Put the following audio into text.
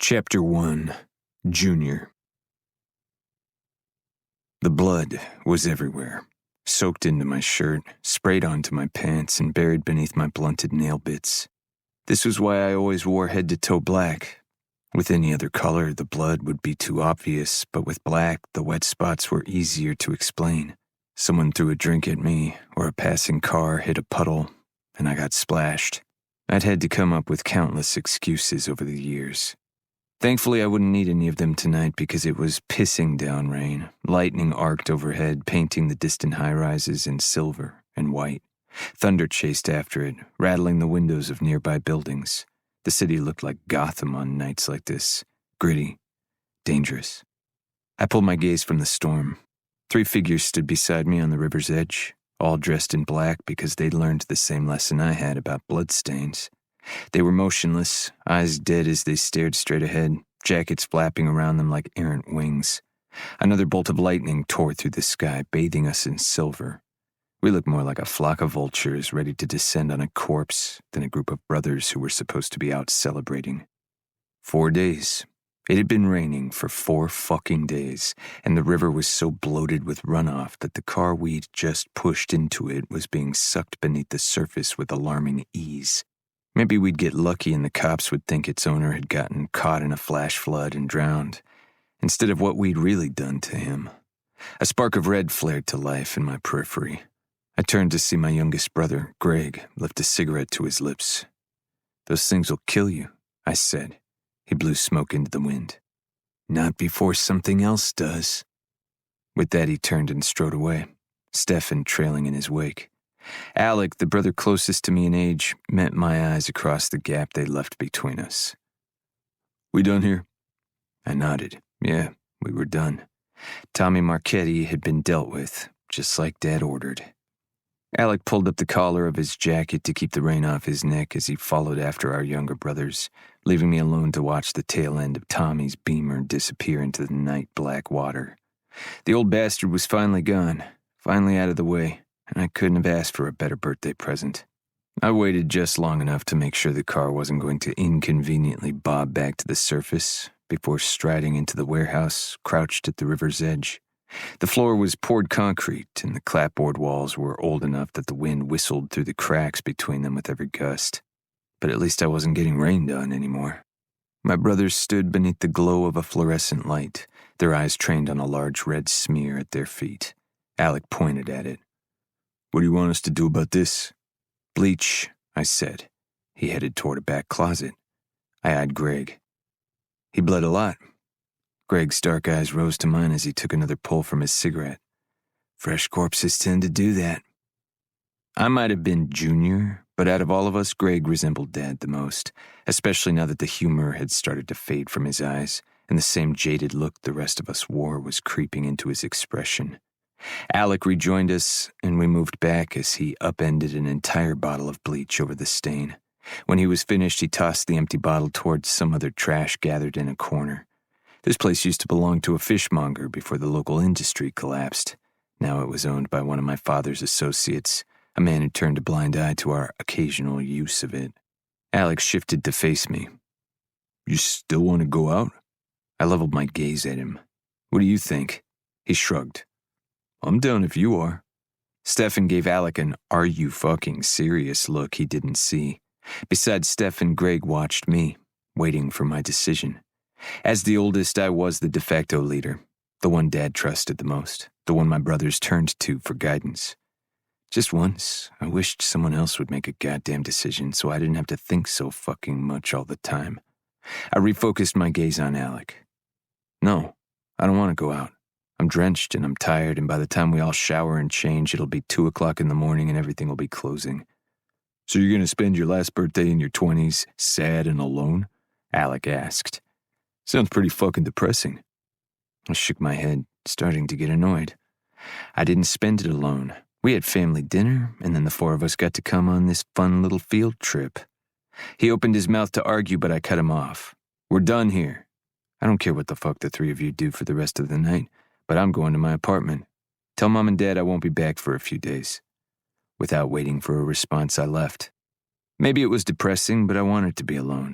Chapter 1, Junior. The blood was everywhere, soaked into my shirt, sprayed onto my pants, and buried beneath my blunted nail bits. This was why I always wore head-to-toe black. With any other color, the blood would be too obvious, but with black, the wet spots were easier to explain. Someone threw a drink at me, or a passing car hit a puddle, and I got splashed. I'd had to come up with countless excuses over the years. Thankfully, I wouldn't need any of them tonight because it was pissing down rain, lightning arced overhead, painting the distant high-rises in silver and white. Thunder chased after it, rattling the windows of nearby buildings. The city looked like Gotham on nights like this, gritty, dangerous. I pulled my gaze from the storm. 3 figures stood beside me on the river's edge, all dressed in black because they'd learned the same lesson I had about bloodstains. They were motionless, eyes dead as they stared straight ahead, jackets flapping around them like errant wings. Another bolt of lightning tore through the sky, bathing us in silver. We looked more like a flock of vultures ready to descend on a corpse than a group of brothers who were supposed to be out celebrating. 4 days. It had been raining for 4 fucking days, and the river was so bloated with runoff that the car we'd just pushed into it was being sucked beneath the surface with alarming ease. Maybe we'd get lucky and the cops would think its owner had gotten caught in a flash flood and drowned, instead of what we'd really done to him. A spark of red flared to life in my periphery. I turned to see my youngest brother, Greg, lift a cigarette to his lips. "Those things will kill you," I said. He blew smoke into the wind. "Not before something else does." With that, he turned and strode away, Stefan trailing in his wake. Alec, the brother closest to me in age, met my eyes across the gap they left between us. "We done here?" I nodded. Yeah, we were done. Tommy Marchetti had been dealt with, just like Dad ordered. Alec pulled up the collar of his jacket to keep the rain off his neck as he followed after our younger brothers, leaving me alone to watch the tail end of Tommy's Beamer disappear into the night black water. The old bastard was finally gone, finally out of the way, and I couldn't have asked for a better birthday present. I waited just long enough to make sure the car wasn't going to inconveniently bob back to the surface before striding into the warehouse crouched at the river's edge. The floor was poured concrete, and the clapboard walls were old enough that the wind whistled through the cracks between them with every gust. But at least I wasn't getting rained on anymore. My brothers stood beneath the glow of a fluorescent light, their eyes trained on a large red smear at their feet. Alec pointed at it. "What do you want us to do about this?" "Bleach," I said. He headed toward a back closet. I eyed Greg. "He bled a lot." Greg's dark eyes rose to mine as he took another pull from his cigarette. "Fresh corpses tend to do that." I might have been Junior, but out of all of us, Greg resembled Dad the most, especially now that the humor had started to fade from his eyes, and the same jaded look the rest of us wore was creeping into his expression. Alec rejoined us, and we moved back as he upended an entire bottle of bleach over the stain. When he was finished, he tossed the empty bottle towards some other trash gathered in a corner. This place used to belong to a fishmonger before the local industry collapsed. Now it was owned by one of my father's associates, a man who turned a blind eye to our occasional use of it. Alex shifted to face me. "You still want to go out?" I leveled my gaze at him. "What do you think?" He shrugged. "I'm down if you are." Stefan gave Alec an "are you fucking serious" look he didn't see. Besides Stefan, Greg watched me, waiting for my decision. As the oldest, I was the de facto leader, the one Dad trusted the most, the one my brothers turned to for guidance. Just once, I wished someone else would make a goddamn decision so I didn't have to think so fucking much all the time. I refocused my gaze on Alec. "No, I don't want to go out. I'm drenched and I'm tired, and by the time we all shower and change, it'll be 2 o'clock in the morning and everything will be closing." "So you're going to spend your last birthday in your 20s sad and alone?" Alec asked. "Sounds pretty fucking depressing." I shook my head, starting to get annoyed. I didn't spend it alone. We had family dinner, and then the 4 of us got to come on this fun little field trip. He opened his mouth to argue, but I cut him off. "We're done here. I don't care what the fuck the 3 of you do for the rest of the night, but I'm going to my apartment. Tell Mom and Dad I won't be back for a few days." Without waiting for a response, I left. Maybe it was depressing, but I wanted to be alone.